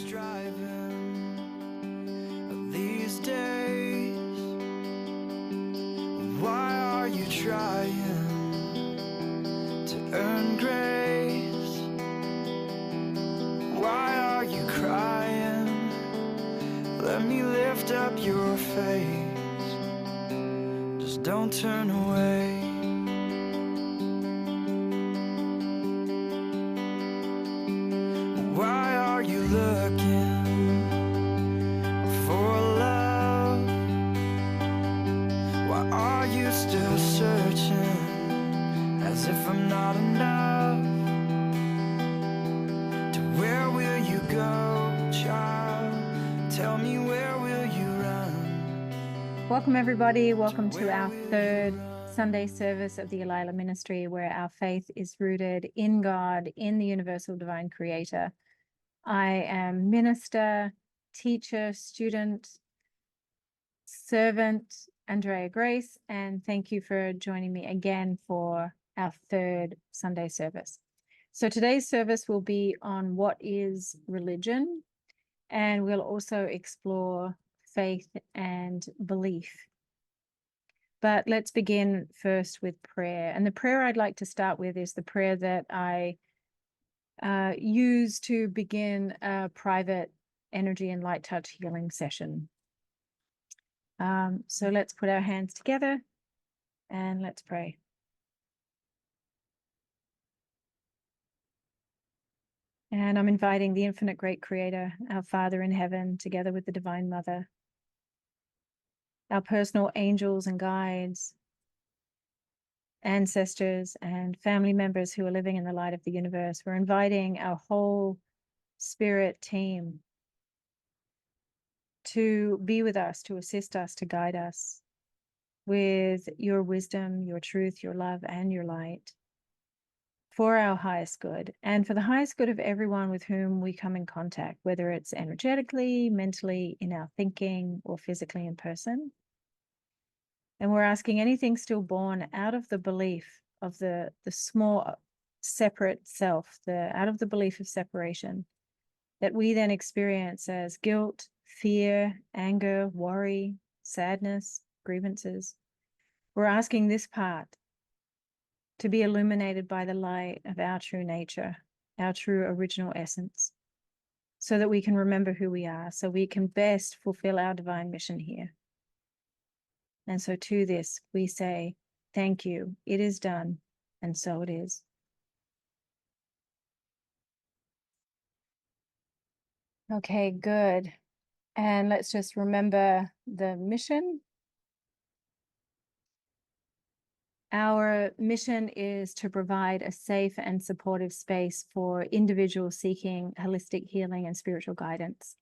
striving these days? Why are you trying to earn grace? Why are you crying? Let me lift up your face. Just don't turn away. Why are you looking for love? Why are you still searching as if I'm not enough? To where will you go, child? Tell me, where will you run? Welcome, everybody. Welcome to our third Sunday service of the Elila Ministry, where our faith is rooted in God, in the universal divine creator. I am minister, teacher, student, servant, Andrea Grace, and thank you for joining me again for our third Sunday service. So today's service will be on what is religion, and we'll also explore faith and belief. But let's begin first with prayer. And the prayer I'd like to start with is the prayer that I use to begin a private energy and light touch healing session. So let's put our hands together and let's pray. And I'm inviting the infinite great creator, our Father in heaven, together with the Divine Mother, our personal angels and guides, ancestors and family members who are living in the light of the universe. We're inviting our whole spirit team to be with us, to assist us, to guide us with your wisdom, your truth, your love, and your light for our highest good and for the highest good of everyone with whom we come in contact, whether it's energetically, mentally, in our thinking, or physically in person. And we're asking anything still born out of the belief of the small separate self, out of the belief of separation, that we then experience as guilt, fear, anger, worry, sadness, grievances. We're asking this part to be illuminated by the light of our true nature, our true original essence, so that we can remember who we are, so we can best fulfill our divine mission here. And so to this, we say, thank you, it is done, and so it is. Okay, good. And let's just remember the mission. Our mission is to provide a safe and supportive space for individuals seeking holistic healing and spiritual guidance.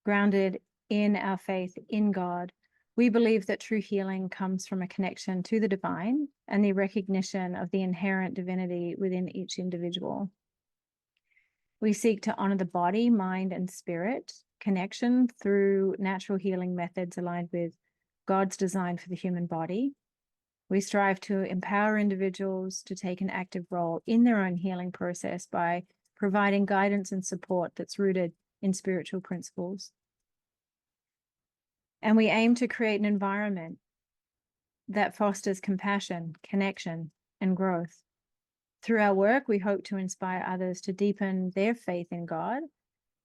Grounded in our faith in God, we believe that true healing comes from a connection to the divine and the recognition of the inherent divinity within each individual. We seek to honor the body, mind, and spirit connection through natural healing methods aligned with God's design for the human body. We strive to empower individuals to take an active role in their own healing process by providing guidance and support that's rooted in spiritual principles. And we aim to create an environment that fosters compassion, connection, and growth. Through our work, we hope to inspire others to deepen their faith in God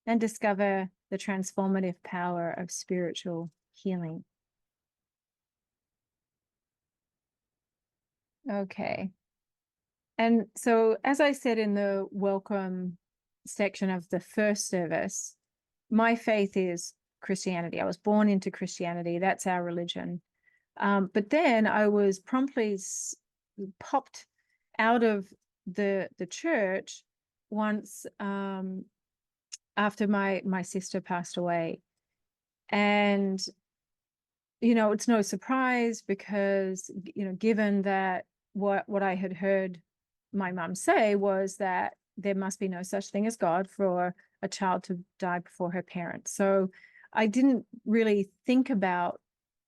and discover the transformative power of spiritual healing. Okay. And so, as I said in the welcome section of the first service, my faith is Christianity. I was born into Christianity. That's our religion. But then I was promptly popped out of the church once after my sister passed away. And, it's no surprise because, given that what I had heard my mom say was that there must be no such thing as God for a child to die before her parents. So I didn't really think about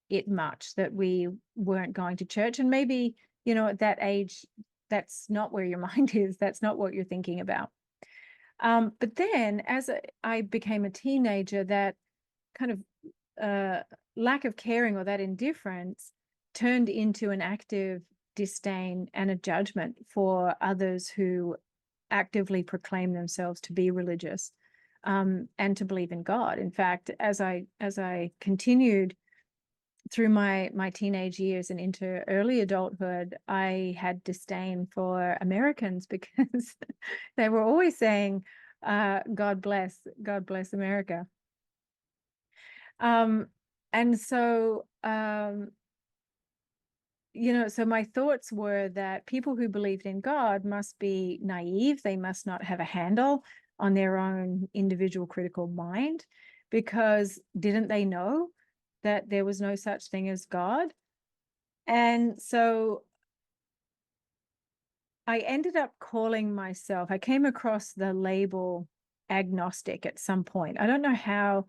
it much, that we weren't going to church. And maybe, at that age, that's not where your mind is. That's not what you're thinking about. But then as I became a teenager, that kind of lack of caring or that indifference turned into an active disdain and a judgment for others who actively proclaim themselves to be religious, and to believe in God. In fact, as I continued through my teenage years and into early adulthood, I had disdain for Americans because they were always saying, God bless America. And so, so my thoughts were that people who believed in God must be naive. They must not have a handle on their own individual critical mind, because didn't they know that there was no such thing as God? And so I ended up calling myself, I came across the label agnostic at some point. I don't know how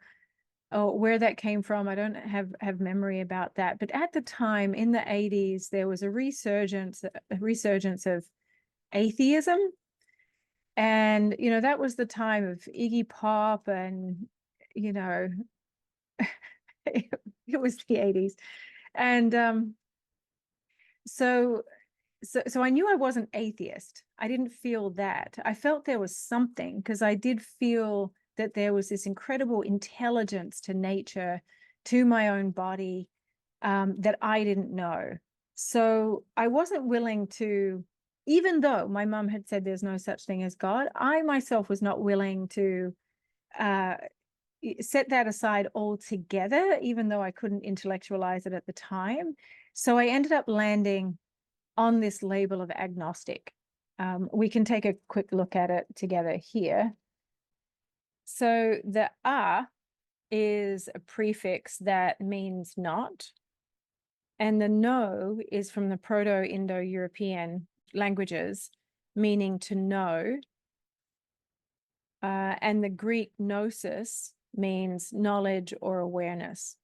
or where that came from. I don't have memory about that. But at the time in the 80s, there was a resurgence of atheism. And, that was the time of Iggy Pop and, it was the 80s. And so I knew I wasn't atheist. I didn't feel that. I felt there was something, because I did feel that there was this incredible intelligence to nature, to my own body, that I didn't know. So I wasn't willing to, even though my mum had said there's no such thing as God, I myself was not willing to set that aside altogether, even though I couldn't intellectualize it at the time. So I ended up landing on this label of agnostic. We can take a quick look at it together here. So the is a prefix that means not, and the no is from the Proto-Indo-European languages, meaning to know, and the Greek gnosis means knowledge or awareness.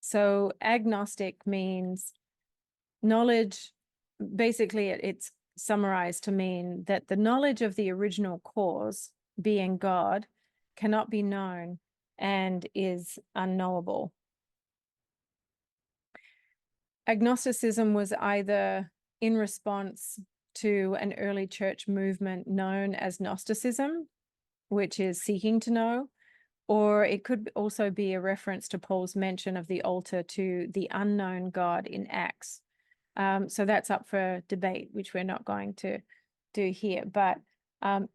So agnostic means knowledge. Basically, it's summarized to mean that the knowledge of the original cause, being God, cannot be known and is unknowable. Agnosticism was either in response to an early church movement known as Gnosticism, which is seeking to know, or it could also be a reference to Paul's mention of the altar to the unknown God in Acts. So that's up for debate, which we're not going to do here. But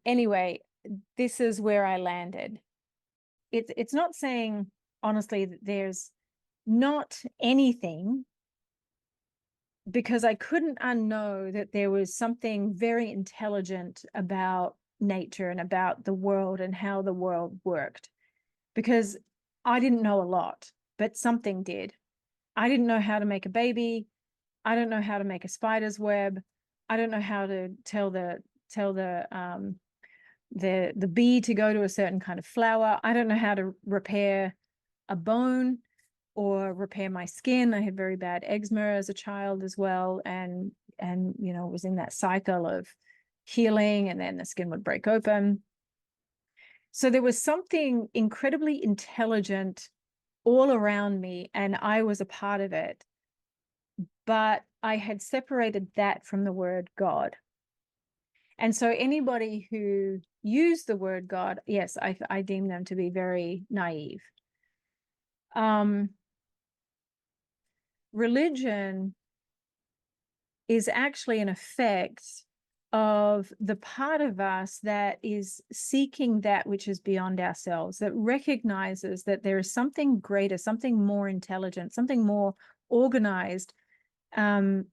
anyway, this is where I landed. It's not saying, honestly, that there's not anything, because I couldn't unknow that there was something very intelligent about nature and about the world and how the world worked, because I didn't know a lot, but something did. I didn't know how to make a baby. I don't know how to make a spider's web. I don't know how to tell the bee to go to a certain kind of flower. I don't know how to repair a bone or repair my skin. I had very bad eczema as a child as well, and was in that cycle of healing, and then the skin would break open. So there was something incredibly intelligent all around me, and I was a part of it. But I had separated that from the word God. And so anybody who used the word God, yes, I deem them to be very naive. Religion is actually an effect of the part of us that is seeking that which is beyond ourselves, that recognizes that there is something greater, something more intelligent, something more organized, and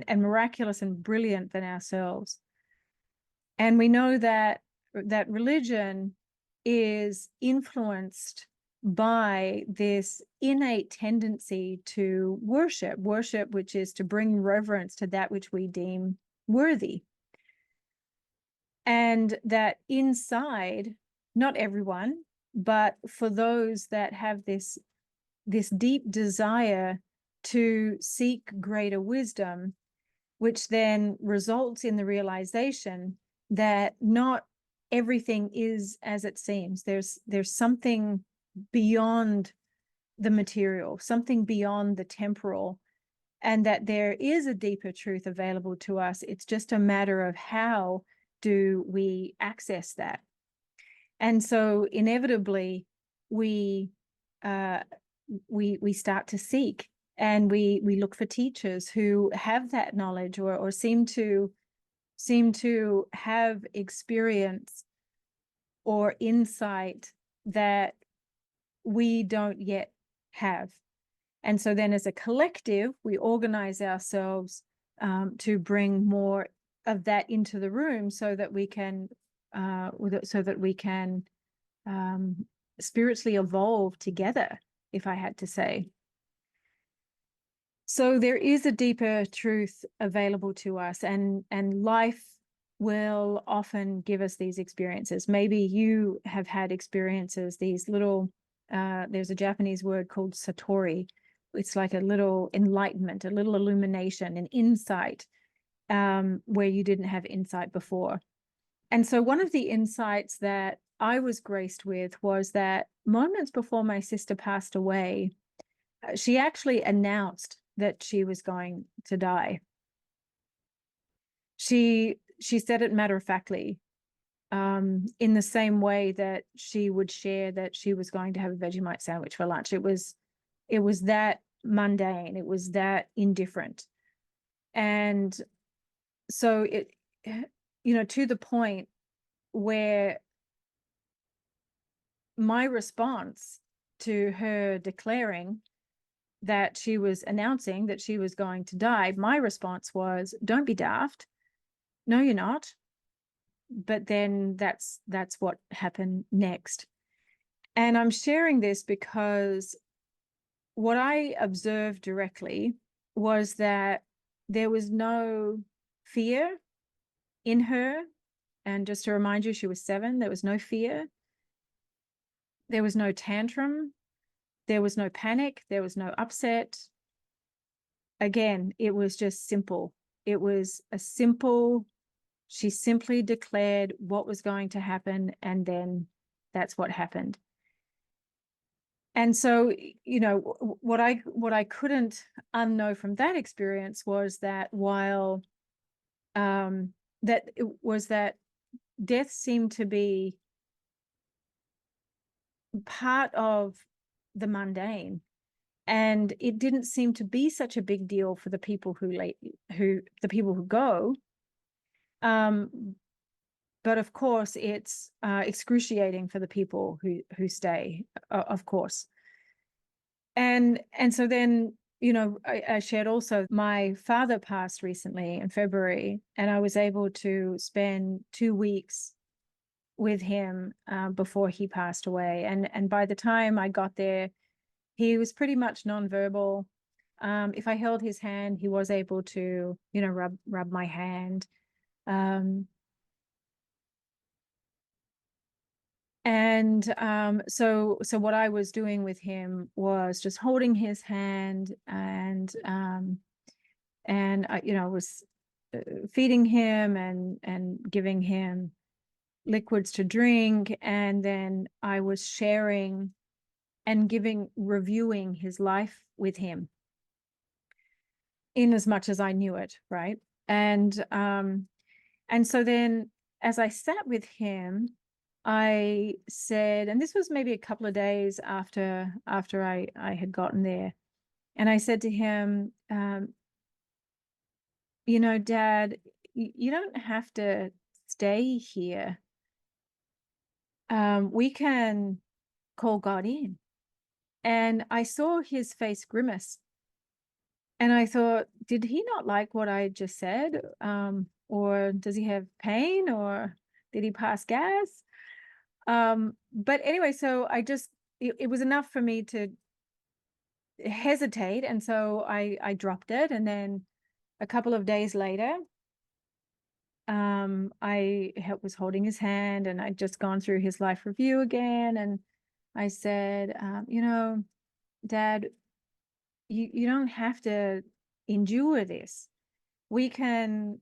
miraculous and brilliant than ourselves. And we know that religion is influenced by this innate tendency to worship, which is to bring reverence to that which we deem worthy. And that inside, not everyone, but for those that have this deep desire to seek greater wisdom, which then results in the realization that not everything is as it seems. There's something beyond the material, something beyond the temporal, and that there is a deeper truth available to us. It's just a matter of how do we access that. And so inevitably we start to seek, and we look for teachers who have that knowledge, or seem to have experience or insight that we don't yet have. And so then as a collective, we organize ourselves to bring more of that into the room, so that we can spiritually evolve together, if I had to say. So there is a deeper truth available to us, and life will often give us these experiences. Maybe you have had experiences, these little, there's a Japanese word called satori. It's like a little enlightenment, a little illumination, an insight where you didn't have insight before. And so one of the insights that I was graced with was that moments before my sister passed away, she actually announced that she was going to die. She said it matter-of-factly, in the same way that she would share that she was going to have a Vegemite sandwich for lunch. It was that mundane. It was that indifferent. And so it, to the point where my response to her declaring that she was announcing that she was going to die, my response was, don't be daft. No, you're not. But then that's what happened next. And I'm sharing this because what I observed directly was that there was no fear in her. And just to remind you, she was 7. There was no fear. There was no tantrum. There was no panic. There was no upset. Again, it was just simple. It was a simple, she simply declared what was going to happen, and then that's what happened. And so, what I couldn't unknow from that experience was that while that death seemed to be part of the mundane, and it didn't seem to be such a big deal for the people who go. But of course, it's excruciating for the people who stay, of course. And so then, I shared also, my father passed recently in February, and I was able to spend 2 weeks with him before he passed away. And by the time I got there, he was pretty much nonverbal. If I held his hand, he was able to, rub my hand. So what I was doing with him was just holding his hand, and I was feeding him and giving him liquids to drink, and then I was sharing and reviewing his life with him, in as much as I knew it, right? And so then, as I sat with him, I said, and this was maybe a couple of days after I had gotten there, and I said to him, Dad, you don't have to stay here. We can call God in. And I saw his face grimace, and I thought, did he not like what I just said? Or does he have pain, or did he pass gas? But anyway, so it was enough for me to hesitate. And so I dropped it. And then a couple of days later, I was holding his hand, and I'd just gone through his life review again. And I said, Dad, you don't have to endure this. We can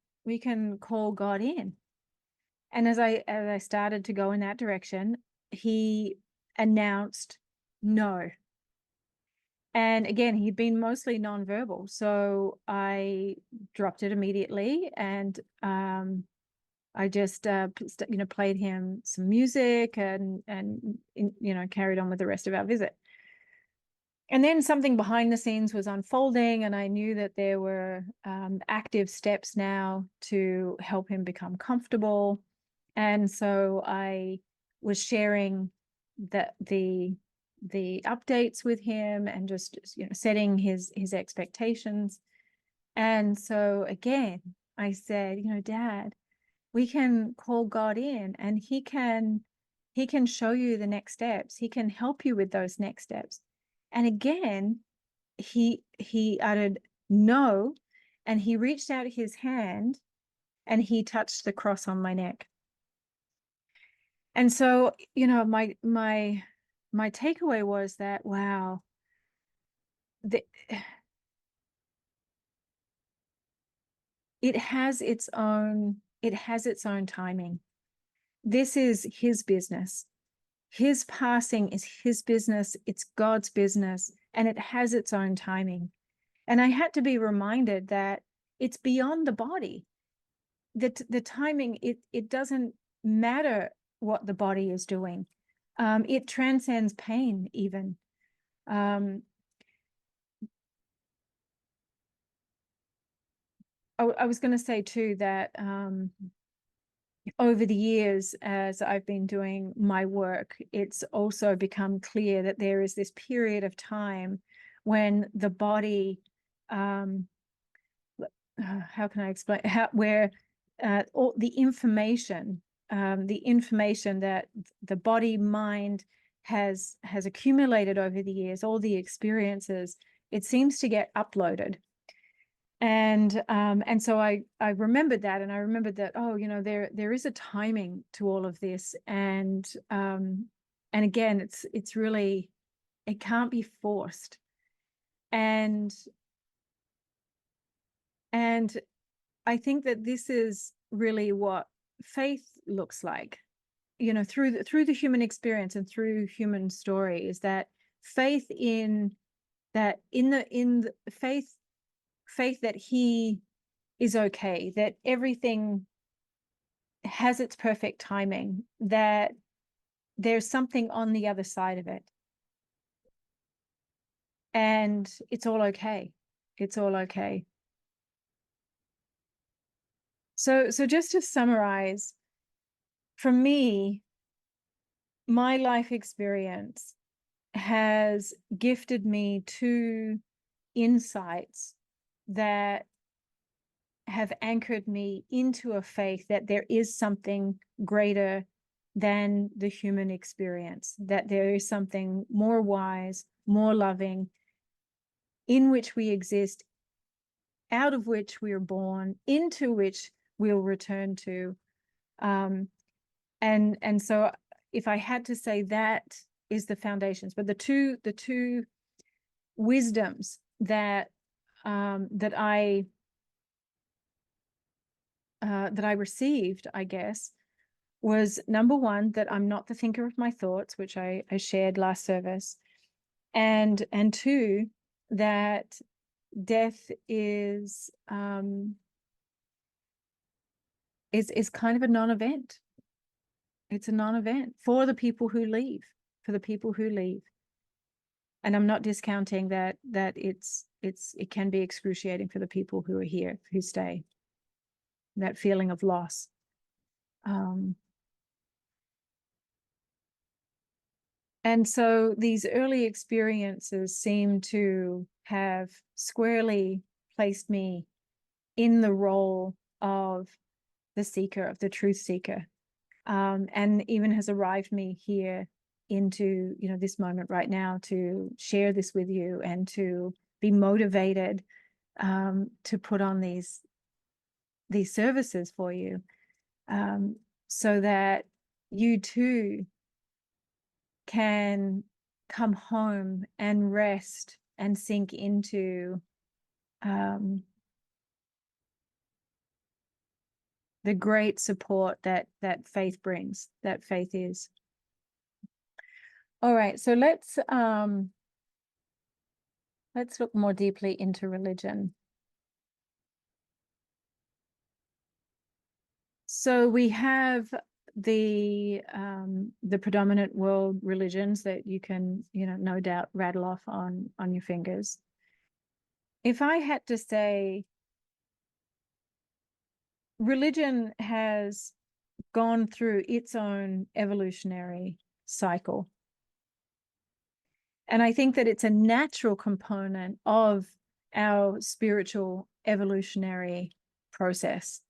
call God in. And as I started to go in that direction, he announced no. And again, he'd been mostly nonverbal, so I dropped it immediately, and I just played him some music and carried on with the rest of our visit. And then something behind the scenes was unfolding, and I knew that there were active steps now to help him become comfortable. And so I was sharing the updates with him and just setting his expectations. And so again, I said, Dad, we can call God in, and he can show you the next steps. He can help you with those next steps. And again, he uttered no, and he reached out his hand and he touched the cross on my neck. And so, my takeaway was that, wow, it has its own timing. This is his business. His passing is his business. It's God's business, and it has its own timing. And I had to be reminded that it's beyond the body. The timing, it doesn't matter what the body is doing. It transcends pain even. I was going to say too that over the years, as I've been doing my work, it's also become clear that there is this period of time when the body, how can I explain, where all the information that the body mind has accumulated over the years, all the experiences, it seems to get uploaded. And so I remembered that, and I remembered that, there is a timing to all of this, and again, it's really, it can't be forced. And I think that this is really what faith looks like, through the human experience and through human story, is that faith in the faith that he is okay, that everything has its perfect timing, that there's something on the other side of it, and it's all okay. It's all okay. So just to summarize, for me, my life experience has gifted me 2 insights that have anchored me into a faith that there is something greater than the human experience, that there is something more wise, more loving, in which we exist, out of which we are born, into which we'll return to. And so if I had to say, that is the foundations. But the two wisdoms that I received, I guess, was, number one, that I'm not the thinker of my thoughts, which I shared last service, and 2, that death is kind of a non-event. It's a non-event for the people who leave, And I'm not discounting that it can be excruciating for the people who are here, who stay, that feeling of loss. And so these early experiences seem to have squarely placed me in the role of the seeker, of the truth seeker, and even has arrived me here into this moment right now to share this with you and to be motivated to put on these services for you, so that you too can come home and rest and sink into the the great support that faith brings, that faith is. All right, so let's look more deeply into religion. So we have the predominant world religions that you can, no doubt rattle off on your fingers. If I had to say, religion has gone through its own evolutionary cycle. And I think that it's a natural component of our spiritual evolutionary process,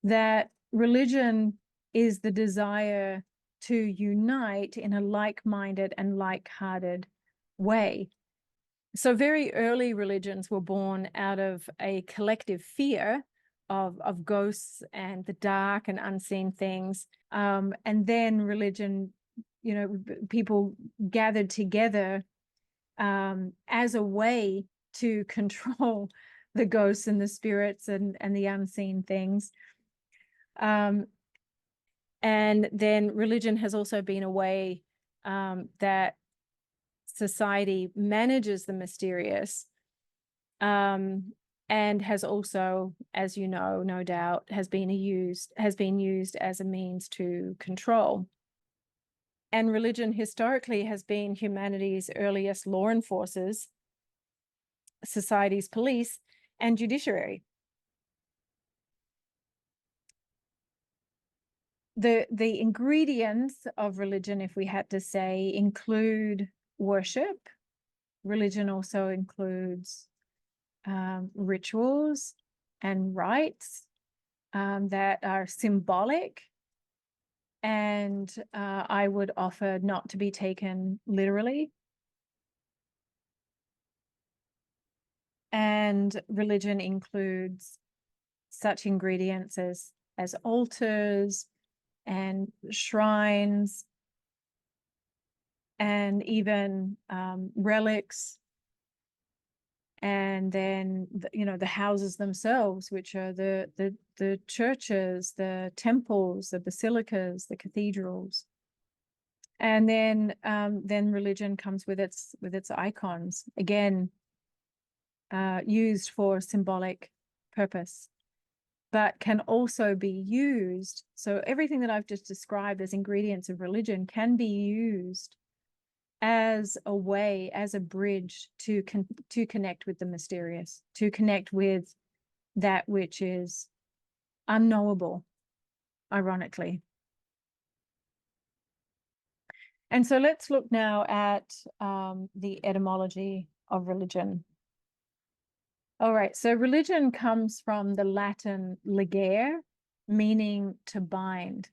that religion is the desire to unite in a like-minded and like-hearted way. So very early religions were born out of a collective fear of ghosts and the dark and unseen things. And then religion, people gathered together as a way to control the ghosts and the spirits and the unseen things. And then religion has also been a way that society manages the mysterious, and has also, as you know, no doubt, has been used as a means to control. And religion historically has been humanity's earliest law enforcers, society's police, and judiciary. The ingredients of religion, if we had to say, include worship. Religion also includes rituals and rites that are symbolic, and I would offer not to be taken literally. And religion includes such ingredients as altars and shrines, and even relics, and then the houses themselves, which are the churches, the temples, the basilicas, the cathedrals. And then religion comes with its icons, again used for symbolic purpose, but can also be used. So everything that I've just described as ingredients of religion can be used as a way, as a bridge to connect with the mysterious, to connect with that which is unknowable, ironically. And so let's look now at the etymology of religion. All right, so religion comes from the Latin legere, meaning to bind.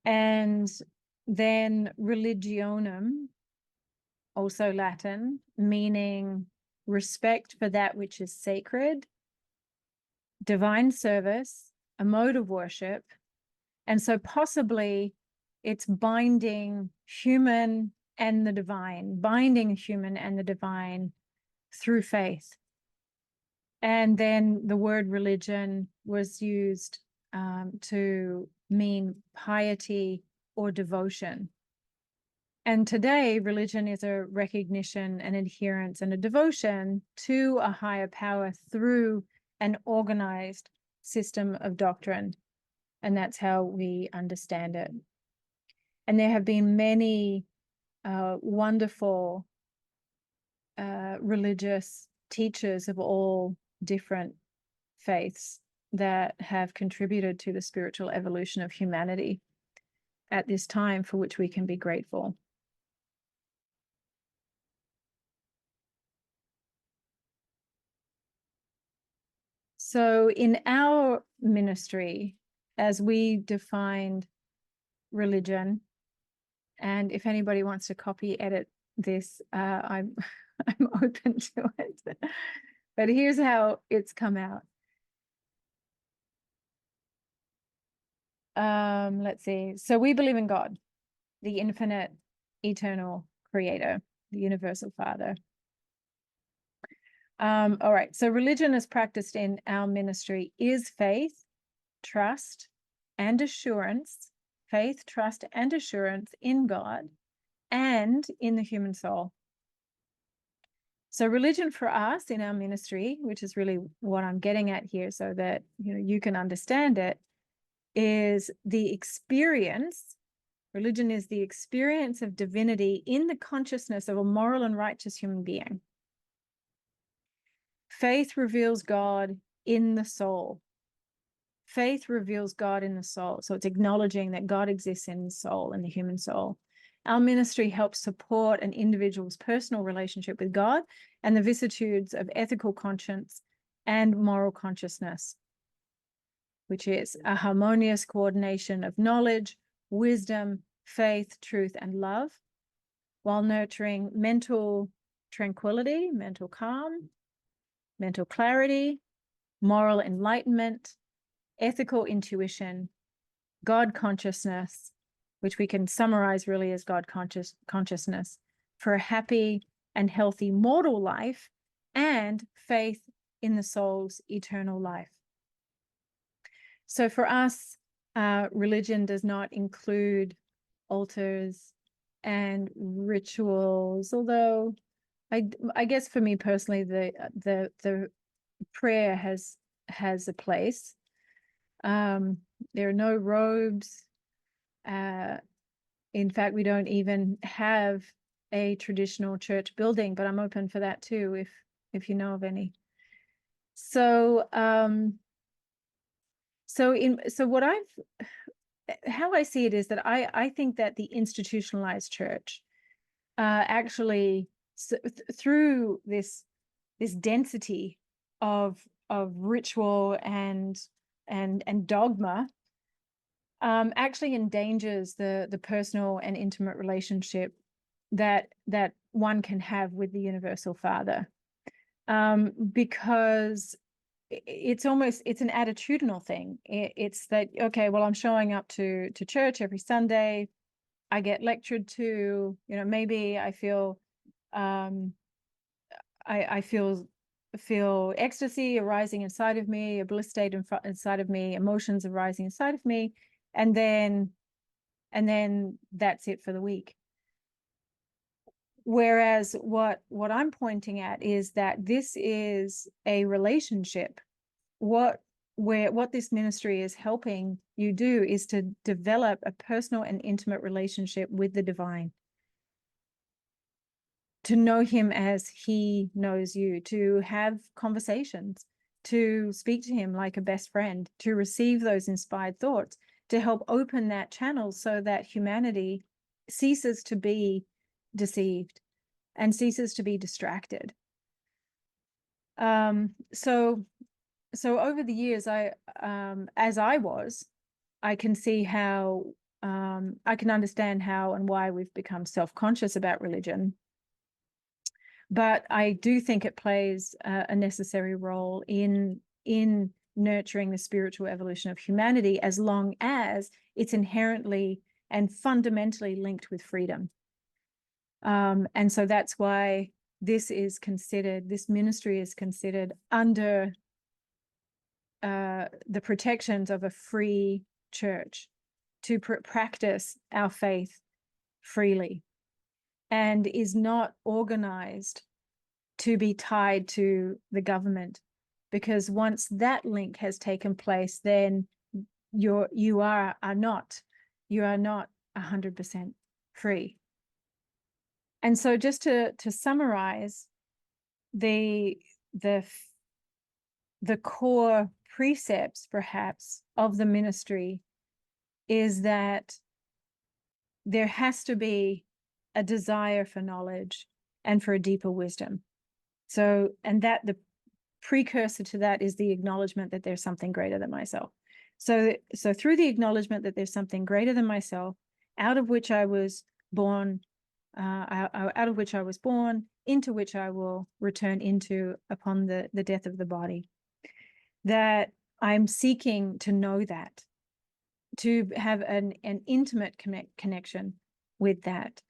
And then religionum, also Latin, meaning respect for that which is sacred, divine service, a mode of worship. And so possibly it's binding human and the divine, binding human and the divine through faith. And then the word religion was used to mean piety or devotion. And today, religion is a recognition, an adherence, and a devotion to a higher power through an organized system of doctrine. And that's how we understand it. And there have been many wonderful religious teachers of all different faiths that have contributed to the spiritual evolution of humanity at this time, for which we can be grateful. So in our ministry, as we defined religion, and if anybody wants to copy edit this, I'm open to it. But here's how it's come out. Let's see. So we believe in God, the infinite, eternal creator, the universal Father. All right. So religion as practiced in our ministry is faith trust, and assurance, faith, trust, and assurance in God and in the human soul. So religion for us in our ministry, which is really what I'm getting at here so that you can understand it, is the experience. Religion is the experience of divinity in the consciousness of a moral and righteous human being. Faith reveals God in the soul. Faith reveals God in the soul. So it's acknowledging that God exists in the soul, in the human soul. Our ministry helps support an individual's personal relationship with God and the vicissitudes of ethical conscience and moral consciousness, which is a harmonious coordination of knowledge, wisdom, faith, truth, and love, while nurturing mental tranquility, mental calm, mental clarity, moral enlightenment, ethical intuition, God consciousness, which we can summarize really as God consciousness, for a happy and healthy mortal life, and faith in the soul's eternal life. So for us, religion does not include altars and rituals, although I guess for me personally, the prayer has a place. There are no robes. In fact, we don't even have a traditional church building, but I'm open for that too, if you know of any. So, how I see it is that I think that the institutionalized church, actually, through this density of ritual and dogma, actually endangers the personal and intimate relationship that one can have with the Universal Father, because it's an attitudinal thing. It's that, okay, well, I'm showing up to church every Sunday. I get lectured to, maybe I feel I feel ecstasy arising inside of me, a bliss state inside of me, emotions arising inside of me, and then that's it for the week. Whereas what I'm pointing at is that this is a relationship. What this ministry is helping you do is to develop a personal and intimate relationship with the divine, to know him as he knows you, to have conversations, to speak to him like a best friend, to receive those inspired thoughts, to help open that channel so that humanity ceases to be deceived and ceases to be distracted. So over the years, I can see how, I can understand how and why we've become self-conscious about religion. But I do think it plays a necessary role in nurturing the spiritual evolution of humanity, as long as it's inherently and fundamentally linked with freedom. And so that's why this ministry is considered under the protections of a free church, to practice our faith freely, and is not organized to be tied to the government, because once that link has taken place, then you are not 100% free. And so just to summarize, the core precepts perhaps of the ministry is that there has to be a desire for knowledge and for a deeper wisdom. So, and that the precursor to that is the acknowledgement that there's something greater than myself. So through the acknowledgement that there's something greater than myself, out of which I was born, into which I will return into upon the death of the body, that I'm seeking to know that, to have an intimate connection with that,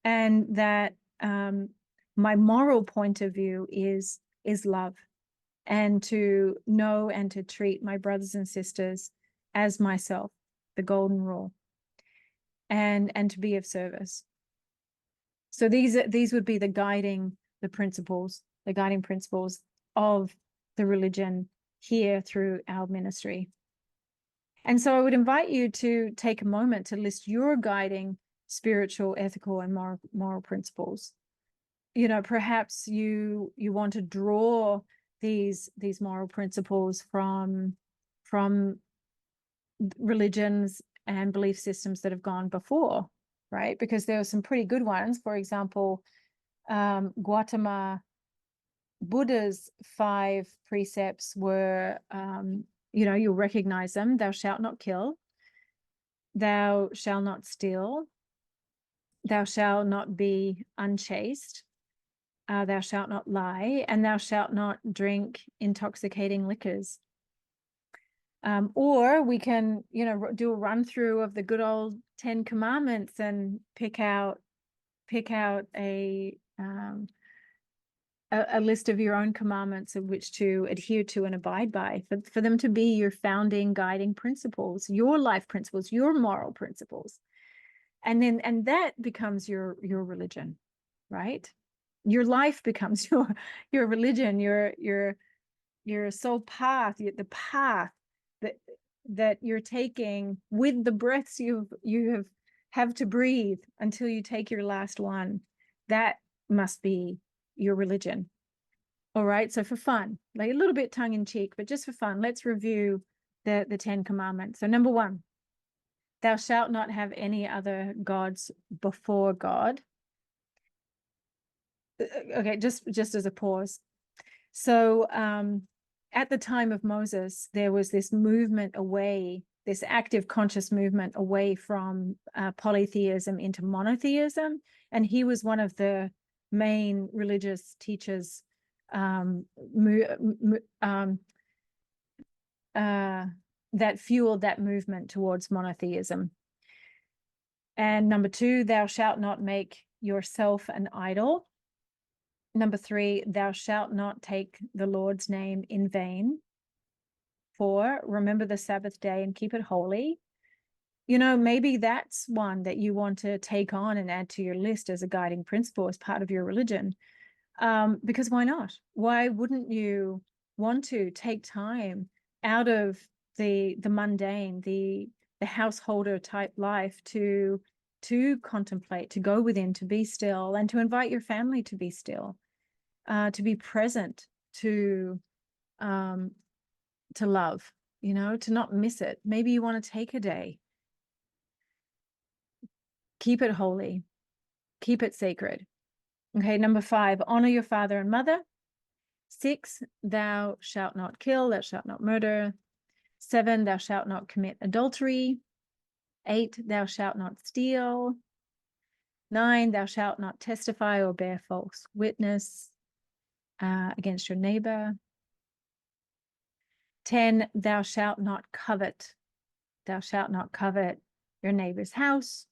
and that my moral point of view is love, and to know and to treat my brothers and sisters as myself, the golden rule, and to be of service. So these would be the guiding principles of the religion here through our ministry. And so I would invite you to take a moment to list your guiding spiritual, ethical, and moral principles. You know, perhaps you want to draw these moral principles from religions and belief systems that have gone before, right? Because there are some pretty good ones. For example, Gautama Buddha's 5 precepts were, you know, you'll recognize them. Thou shalt not kill. Thou shalt not steal. Thou shalt not be unchaste. Thou shalt not lie, and thou shalt not drink intoxicating liquors. Or we can, you know, do a run through of the good old 10 commandments and pick out a list of your own commandments of which to adhere to and abide by, for them to be your founding guiding principles, your life principles, your moral principles. And that becomes your religion, right? Your life becomes your religion, your soul path, the path that you're taking with the breaths you have to breathe until you take your last one. That must be your religion. All right, so for fun, like a little bit tongue in cheek, but just for fun, let's review the 10 commandments. So number 1, thou shalt not have any other gods before God. Okay, just as a pause. So at the time of Moses, there was this movement away, this active conscious movement away from polytheism into monotheism. And he was one of the main religious teachers that fueled that movement towards monotheism. And number 2, thou shalt not make yourself an idol. Number 3, thou shalt not take the Lord's name in vain. 4, remember the Sabbath day and keep it holy. You know, maybe that's one that you want to take on and add to your list as a guiding principle as part of your religion. Because why not? Why wouldn't you want to take time out of the mundane, the householder type life to contemplate, to go within, to be still, and to invite your family to be still, to be present, to love, you know, to not miss it. Maybe you want to take a day. Keep it holy. Keep it sacred. Okay, number 5, honor your father and mother. 6, thou shalt not kill, thou shalt not murder. 7, thou shalt not commit adultery. 8, thou shalt not steal. 9, thou shalt not testify or bear false witness against your neighbor. 10, thou shalt not covet. Thou shalt not covet your neighbor's house.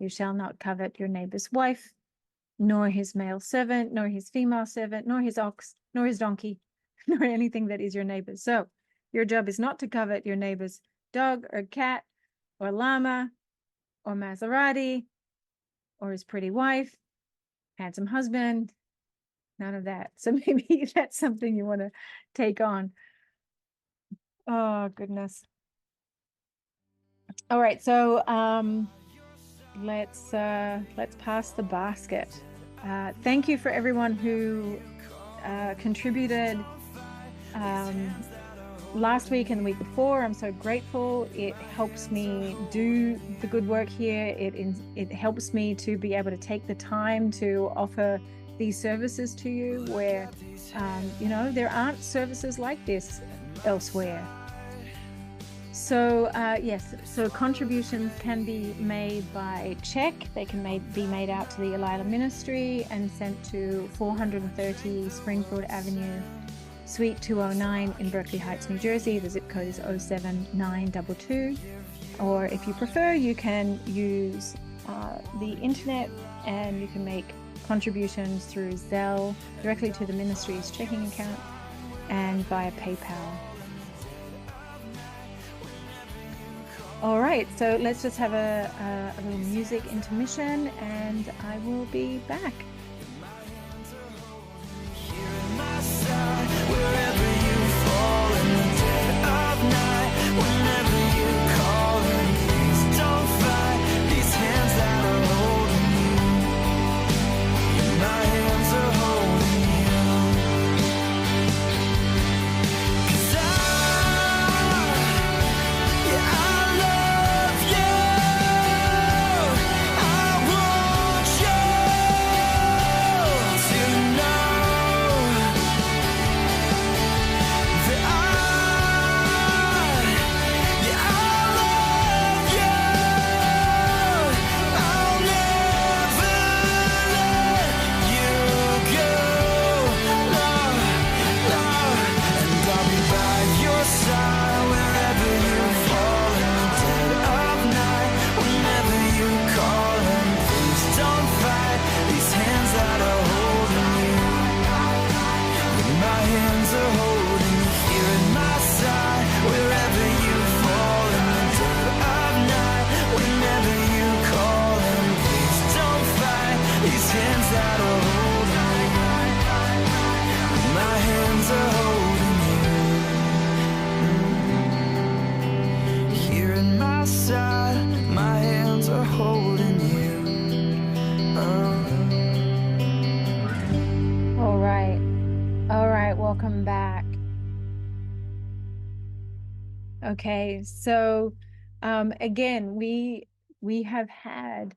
You shall not covet your neighbor's wife, nor his male servant, nor his female servant, nor his ox, nor his donkey, nor anything that is your neighbor's. So your job is not to covet your neighbor's dog or cat or llama or Maserati or his pretty wife, handsome husband, none of that. So maybe that's something you want to take on. Oh, goodness. All right, so let's pass the basket. Thank you for everyone who contributed last week and the week before. I'm so grateful. It helps me do the good work here. It helps me to be able to take the time to offer these services to you where, you know, there aren't services like this elsewhere. So yes, so contributions can be made by check. They can be made out to the Elila Ministry and sent to 430 Springfield Avenue, Suite 209 in Berkeley Heights, New Jersey. The zip code is 07922. Or if you prefer, you can use the internet and you can make contributions through Zelle directly to the ministry's checking account and via PayPal. All right, so let's just have a little music intermission, and I will be back. My side, wherever you fall in the dead of night, whenever you call and please don't fight these hands that are holding you. My hands are holding you. 'Cause yeah, I love you. I want you to know that yeah, I love you. I'll never let you go. Love, love, and I'll be by your side wherever you fall in the dead of night. Whenever you call and please don't fight these hands that are holding you. My hands are holding you here at my side. Wherever you fall in the dead of night. Whenever you call and please don't fight these hands that are holding you. My hands are holding you. Here at my side, my hands are holding you. All right, welcome back. Okay, so again, we have had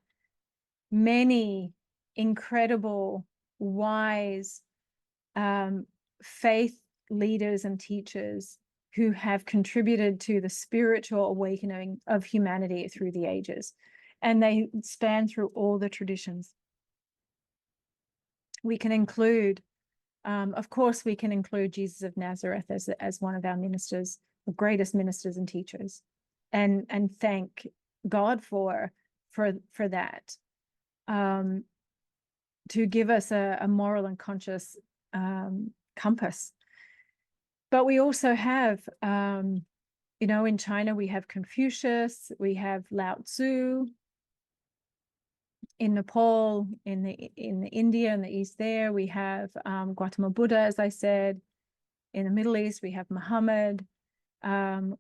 many incredible, wise faith leaders and teachers who have contributed to the spiritual awakening of humanity through the ages, and they span through all the traditions. We can include, of course, we can include Jesus of Nazareth as one of our ministers, the greatest ministers and teachers, and thank God for that, to give us a moral and conscious compass. But we also have, you know, in China we have Confucius, we have Lao Tzu. In Nepal, in India, in the east there, we have Gautama Buddha, as I said. In the Middle East, we have Muhammad.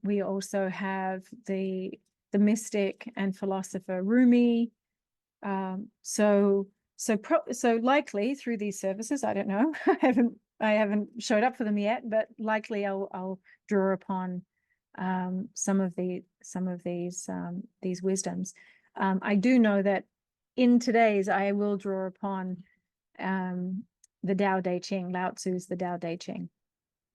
We also have the mystic and philosopher Rumi. So likely through these services, I don't know, I haven't showed up for them yet, but likely I'll draw upon some of these wisdoms. I do know that in today's, I will draw upon the Tao Te Ching, Lao Tzu's the Tao Te Ching.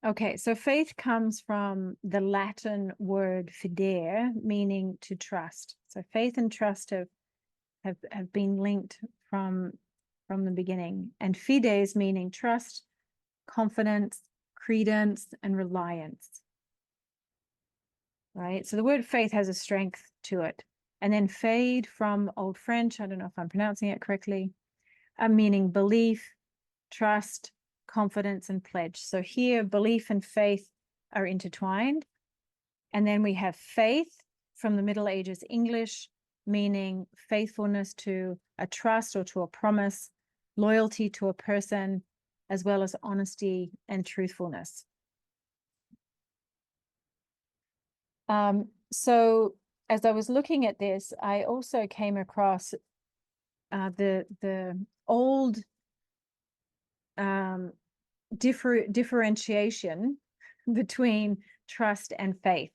Okay, so faith comes from the Latin word fidere, meaning to trust. So faith and trust have been linked from the beginning. And fides meaning trust, confidence, credence, and reliance. Right? So the word faith has a strength to it. And then fade from Old French, I don't know if I'm pronouncing it correctly, meaning belief, trust, confidence, and pledge. So here, belief and faith are intertwined. And then we have faith from the Middle Ages English, meaning faithfulness to a trust or to a promise, loyalty to a person, as well as honesty and truthfulness. So as I was looking at this, I also came across the old differentiation between trust and faith.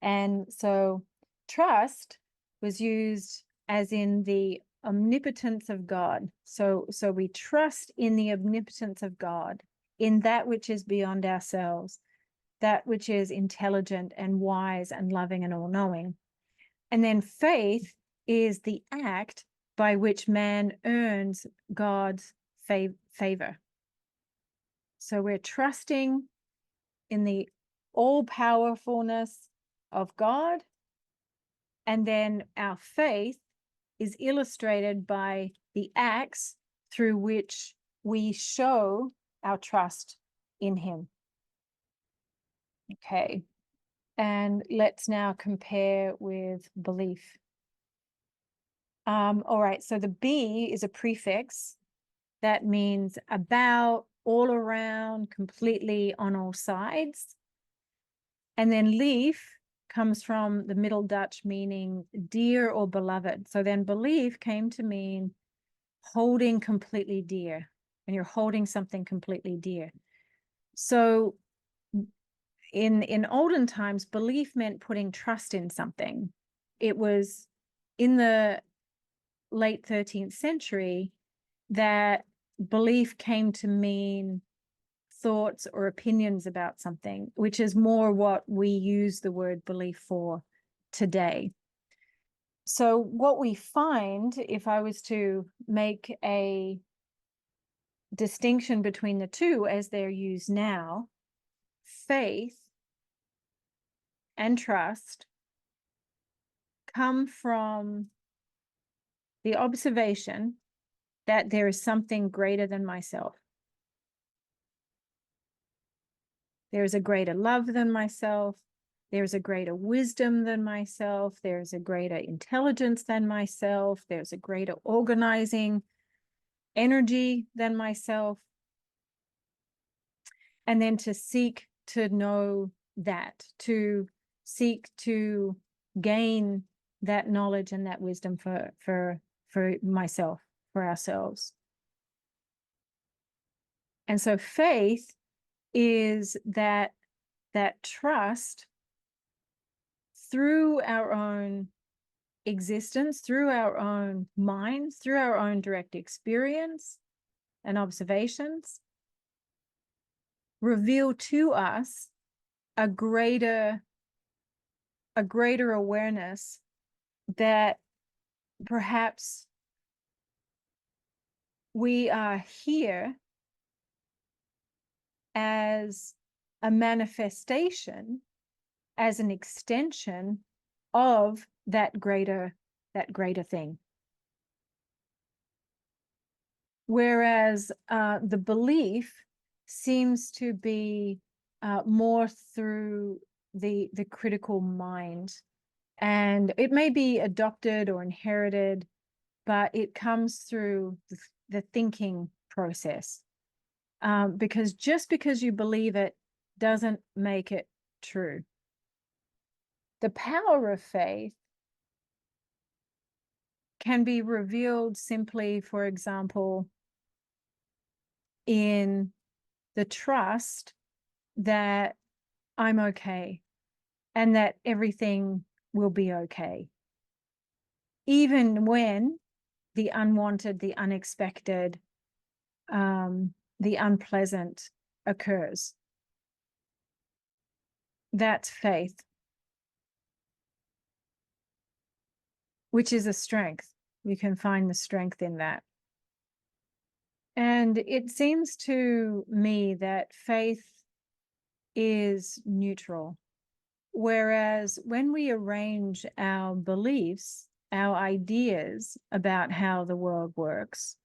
And so trust was used as in the omnipotence of God. So we trust in the omnipotence of God, in that which is beyond ourselves, that which is intelligent and wise and loving and all-knowing. And then faith is the act by which man earns God's favor. So we're trusting in the all-powerfulness of God, and then our faith is illustrated by the acts through which we show our trust in him. Okay, And let's now compare with belief. All right, so the B is a prefix. That means about, all around, completely, on all sides. And then lief comes from the Middle Dutch meaning dear or beloved. So then belief came to mean holding completely dear, and you're holding something completely dear. So in olden times, belief meant putting trust in something. It was in the late 13th century that belief came to mean thoughts or opinions about something, which is more what we use the word belief for today. So what we find, if I was to make a distinction between the two as they're used now, faith and trust come from the observation that there is something greater than myself. There's a greater love than myself. There's a greater wisdom than myself. There's a greater intelligence than myself. There's a greater organizing energy than myself. And then to seek to know that, to seek to gain that knowledge and that wisdom for myself, for ourselves. And so faith is that trust through our own existence, through our own minds, through our own direct experience and observations, reveal to us a greater awareness that perhaps we are here as a manifestation, as an extension of that greater thing. Whereas the belief seems to be more through the critical mind, and it may be adopted or inherited, but it comes through the thinking process. Because just because you believe it doesn't make it true. The power of faith can be revealed simply, for example, in the trust that I'm okay and that everything will be okay. Even when the unwanted, the unexpected, the unpleasant occurs. That's faith, which is a strength. You can find the strength in that. And it seems to me that faith is neutral. Whereas when we arrange our beliefs, our ideas about how the world works,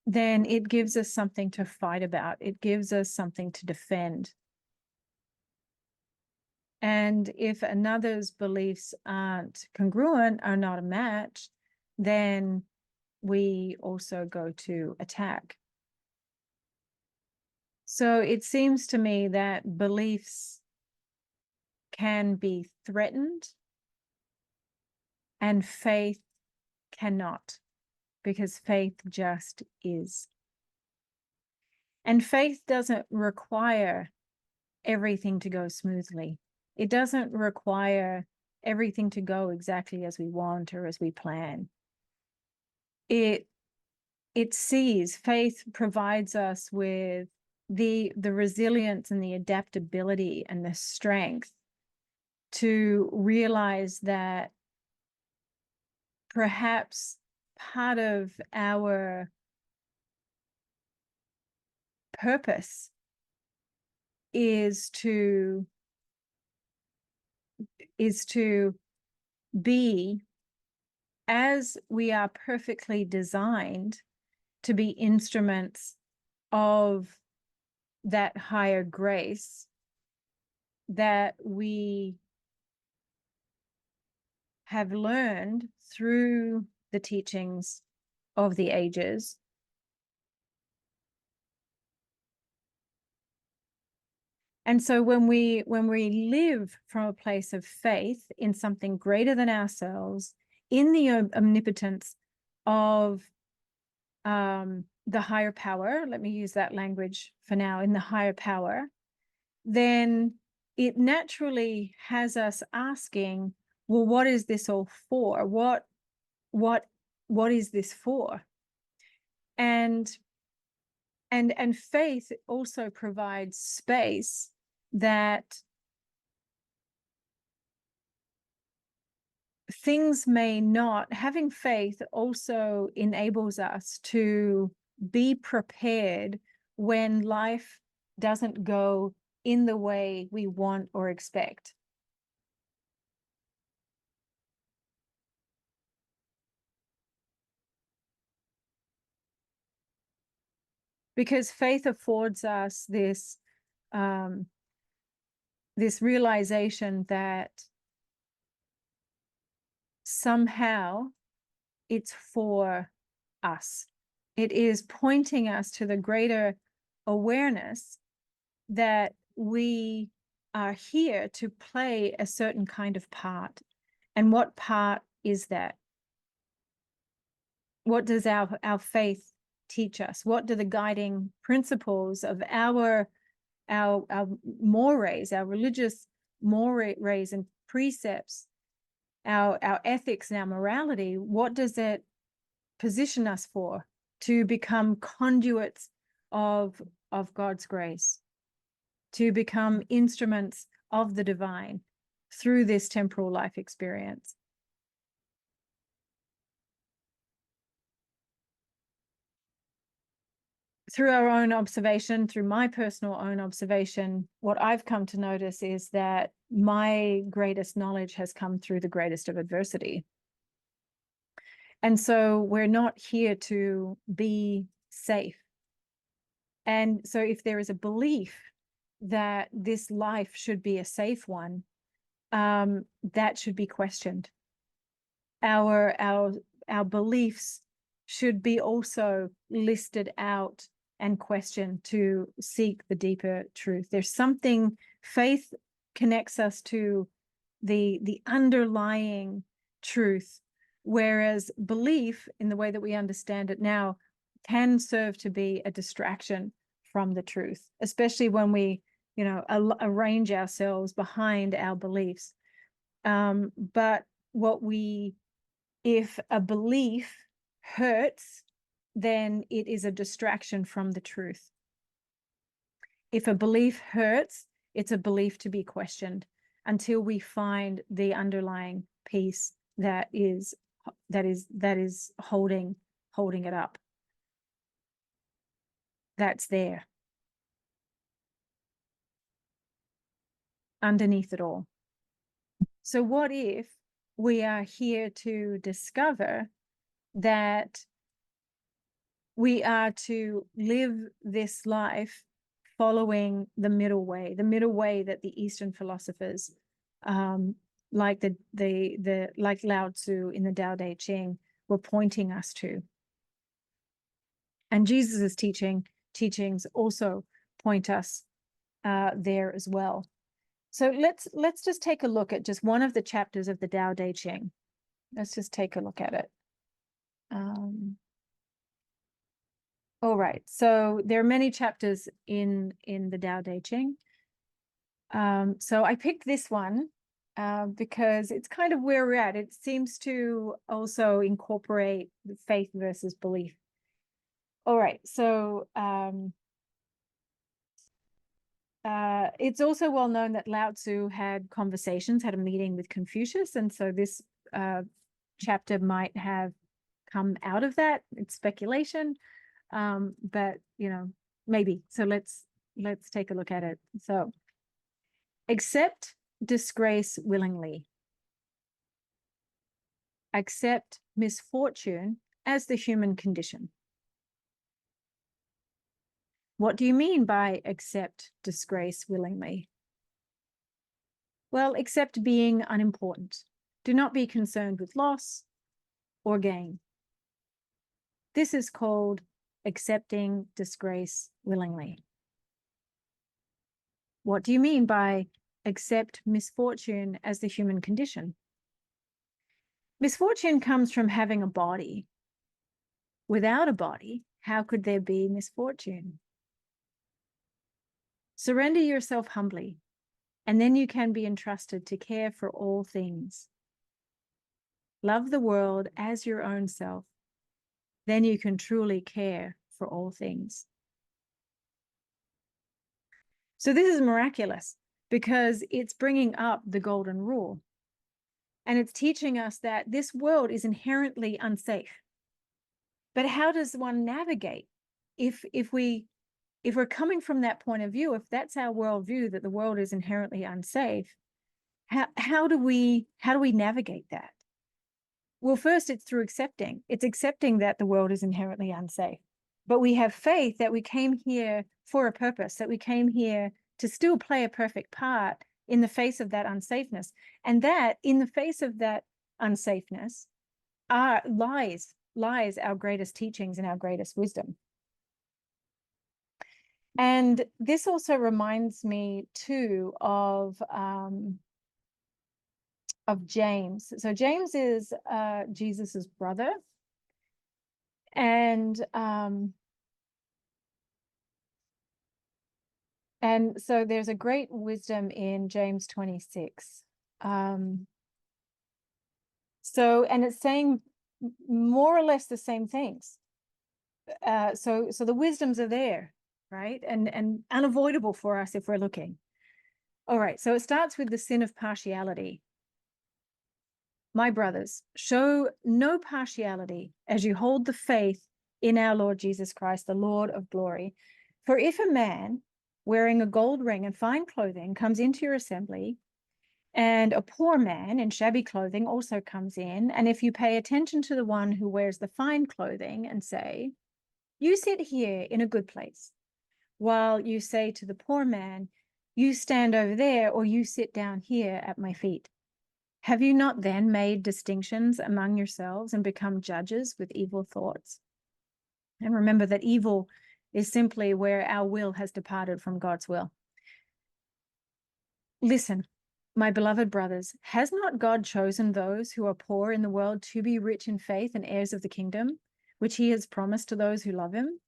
then it gives us something to fight about. It gives us something to defend. And if another's beliefs aren't congruent, are not a match, then we also go to attack. So it seems to me that beliefs can be threatened and faith cannot, because faith just is. And faith doesn't require everything to go smoothly. It doesn't require everything to go exactly as we want or as we plan. It sees, faith provides us with the resilience and the adaptability and the strength to realize that perhaps part of our purpose is to be, as we are perfectly designed to be instruments of that higher grace, that we have learned through the teachings of the ages. And so when we live from a place of faith in something greater than ourselves, in the omnipotence of the higher power, let me use that language for now, in the higher power, then it naturally has us asking, well, what is this all for? What is this for? And faith also provides space that things may not, having faith also enables us to be prepared when life doesn't go in the way we want or expect. Because faith affords us this this realization that somehow it's for us. It is pointing us to the greater awareness that we are here to play a certain kind of part. And what part is that? What does our faith teach us? What do the guiding principles of our mores, our religious mores and precepts, our ethics and our morality, what does it position us for? To become conduits of God's grace, to become instruments of the divine through this temporal life experience. Through our own observation, through my personal own observation, what I've come to notice is that my greatest knowledge has come through the greatest of adversity. And so we're not here to be safe. And so if there is a belief that this life should be a safe one, that should be questioned. Our beliefs should be also listed out and questioned to seek the deeper truth. There's something, faith connects us to the underlying truth, whereas belief, in the way that we understand it now, can serve to be a distraction from the truth, especially when we, arrange ourselves behind our beliefs. But if a belief hurts, then it is a distraction from the truth. If a belief hurts, it's a belief to be questioned until we find the underlying piece that is holding it up. That's there underneath it all. So what if we are here to discover that we are to live this life following the middle way that the Eastern philosophers, like like Lao Tzu in the Tao Te Ching, were pointing us to. And Jesus's teachings also point us there as well. So let's just take a look at just one of the chapters of the Tao Te Ching. Let's just take a look at it. All right, so there are many chapters in the Tao Te Ching. So I picked this one because it's kind of where we're at. It seems to also incorporate the faith versus belief. All right, so it's also well known that Lao Tzu had a meeting with Confucius, and so this chapter might have come out of that. It's speculation. But maybe. So let's take a look at it. So, accept disgrace willingly. Accept misfortune as the human condition. What do you mean by accept disgrace willingly? Well, accept being unimportant, Do not be concerned with loss or gain. This is called accepting disgrace willingly. What do you mean by accept misfortune as the human condition? Misfortune comes from having a body. Without a body, how could there be misfortune? Surrender yourself humbly, and then you can be entrusted to care for all things. Love the world as your own self. Then you can truly care for all things. So this is miraculous because it's bringing up the golden rule. And it's teaching us that this world is inherently unsafe. But how does one navigate if we're coming from that point of view, if that's our worldview, that the world is inherently unsafe, how do we navigate that? Well, first, it's through accepting. It's accepting that the world is inherently unsafe. But we have faith that we came here for a purpose, that we came here to still play a perfect part in the face of that unsafeness. And that in the face of that unsafeness lies our greatest teachings and our greatest wisdom. And this also reminds me too of James. So James is Jesus's brother, and so there's a great wisdom in James 26. So, and it's saying more or less the same things. So the wisdoms are there, right? And unavoidable for us if we're looking. All right, so it starts with the sin of partiality. My brothers, show no partiality as you hold the faith in our Lord Jesus Christ, the Lord of glory. For if a man wearing a gold ring and fine clothing comes into your assembly, and a poor man in shabby clothing also comes in, and if you pay attention to the one who wears the fine clothing and say, you sit here in a good place, while you say to the poor man, you stand over there, or you sit down here at my feet. Have you not then made distinctions among yourselves and become judges with evil thoughts? And remember that evil is simply where our will has departed from God's will. Listen, my beloved brothers, has not God chosen those who are poor in the world to be rich in faith and heirs of the kingdom, which he has promised to those who love him?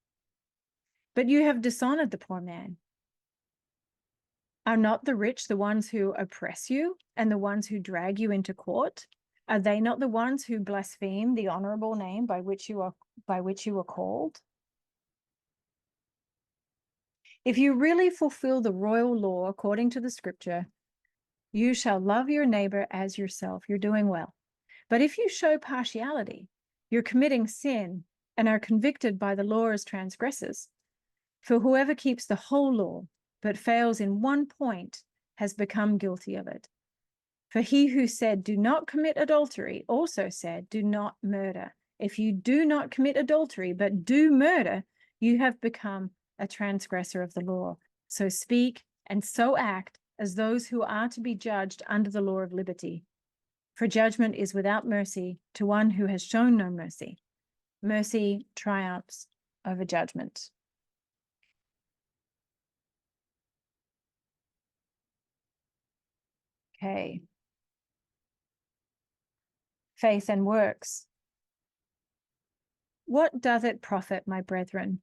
But you have dishonored the poor man. Are not the rich the ones who oppress you and the ones who drag you into court? Are they not the ones who blaspheme the honorable name by which you are called? If you really fulfill the royal law according to the scripture, you shall love your neighbor as yourself. You're doing well. But if you show partiality, you're committing sin and are convicted by the law as transgressors. For whoever keeps the whole law but fails in one point has become guilty of it. For he who said, do not commit adultery, also said, do not murder. If you do not commit adultery, but do murder, you have become a transgressor of the law. So speak and so act as those who are to be judged under the law of liberty. For judgment is without mercy to one who has shown no mercy. Mercy triumphs over judgment. Okay. Faith and works. What doth it profit, my brethren,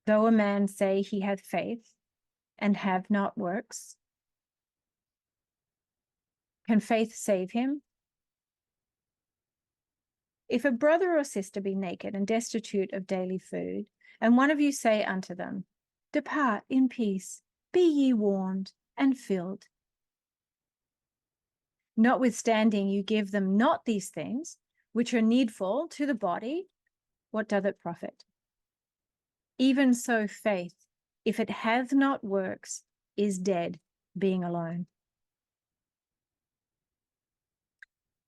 though a man say he hath faith and have not works? Can faith save him? If a brother or sister be naked and destitute of daily food, and one of you say unto them, depart in peace, be ye warmed and filled, notwithstanding you give them not these things, which are needful to the body, what doth it profit? Even so faith, if it hath not works, is dead, being alone.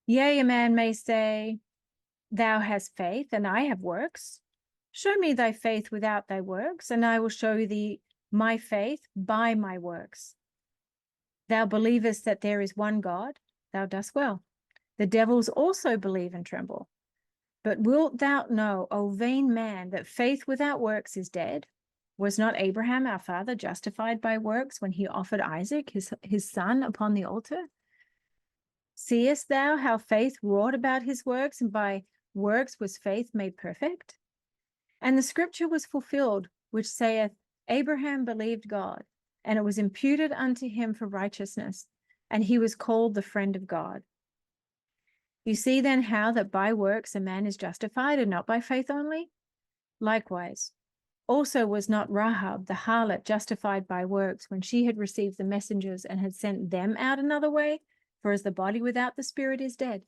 Yea, a man may say, thou hast faith, and I have works. Show me thy faith without thy works, and I will show thee my faith by my works. Thou believest that there is one God. thou dost well. The devils also believe and tremble. But wilt thou know, O vain man, that faith without works is dead? Was not Abraham our father justified by works when he offered Isaac, his son, upon the altar? Seest thou how faith wrought about his works, and by works was faith made perfect? And the scripture was fulfilled, which saith, Abraham believed God, and it was imputed unto him for righteousness, and he was called the friend of God. You see then how that by works a man is justified, and not by faith only? Likewise, also was not Rahab the harlot justified by works when she had received the messengers and had sent them out another way? For as the body without the spirit is dead,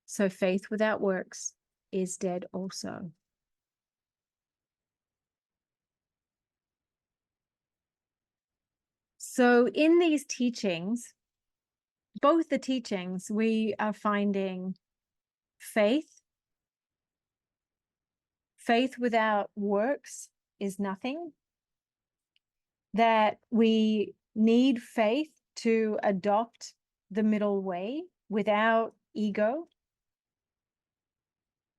so faith without works is dead also. So in these teachings, both the teachings, we are finding faith without works is nothing, that we need faith to adopt the middle way without ego.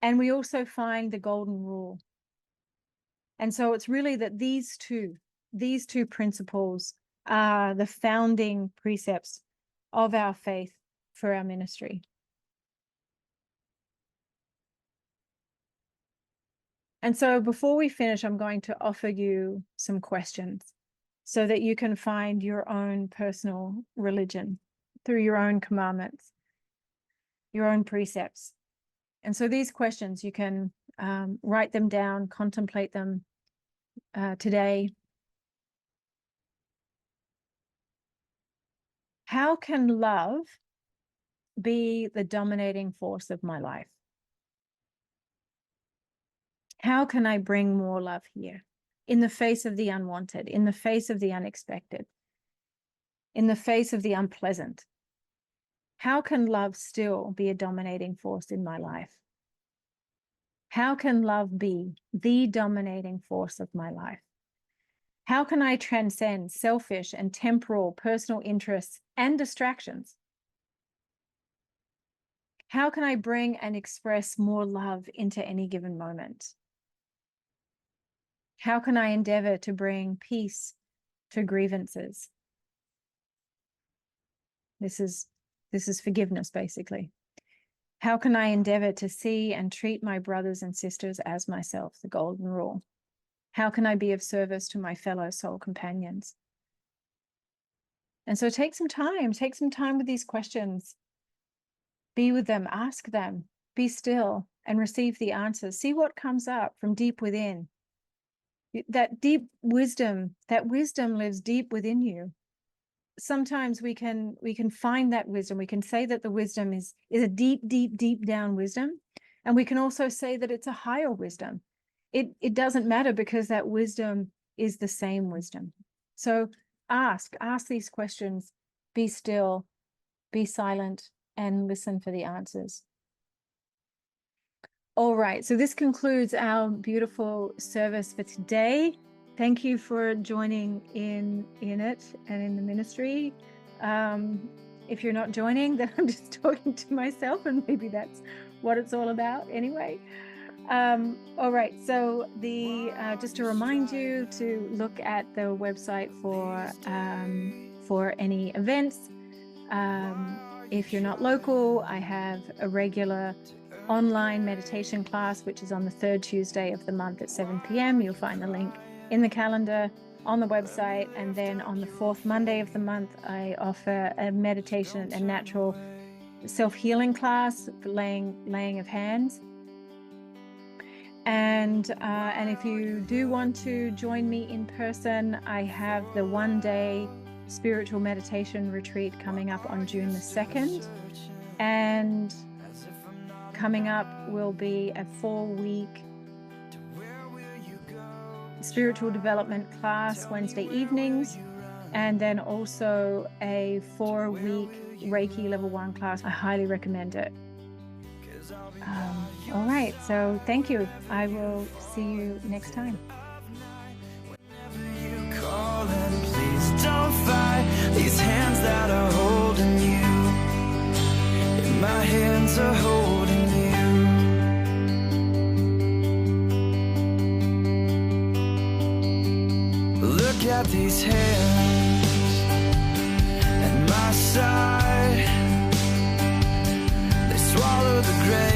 And we also find the golden rule. And so it's really that these two principles are the founding precepts of our faith for our ministry. And so before we finish, I'm going to offer you some questions so that you can find your own personal religion through your own commandments, your own precepts. And so these questions, you can write them down, contemplate them today. How can love be the dominating force of my life? How can I bring more love here in the face of the unwanted, in the face of the unexpected, in the face of the unpleasant? How can love still be a dominating force in my life? How can love be the dominating force of my life? How can I transcend selfish and temporal personal interests and distractions? How can I bring and express more love into any given moment? How can I endeavor to bring peace to grievances? This is forgiveness, basically. How can I endeavor to see and treat my brothers and sisters as myself, the golden rule? How can I be of service to my fellow soul companions? And so take some time with these questions. Be with them, ask them, be still, and receive the answers. See what comes up from deep within. That deep wisdom, that wisdom lives deep within you. Sometimes we can find that wisdom. We can say that the wisdom is a deep, deep, deep down wisdom. And we can also say that it's a higher wisdom. It doesn't matter, because that wisdom is the same wisdom. So ask these questions, be still, be silent, and listen for the answers. All right, so this concludes our beautiful service for today. Thank you for joining in it and in the ministry. If you're not joining, then I'm just talking to myself, and maybe that's what it's all about anyway. All right, so just to remind you to look at the website for any events. If you're not local, I have a regular online meditation class, which is on the third Tuesday of the month at 7 p.m. You'll find the link in the calendar on the website. And then on the fourth Monday of the month, I offer a meditation and natural self-healing class for laying of hands. And if you do want to join me in person, I have the one-day spiritual meditation retreat coming up on June the 2nd. And coming up will be a 4-week spiritual development class Wednesday evenings, and then also a 4-week Reiki level 1 class. I highly recommend it. All right, so thank you. I will see you next time. Please don't fight these hands that are holding you. hands are holding you. Look at these hands at my side. They swallow the grave.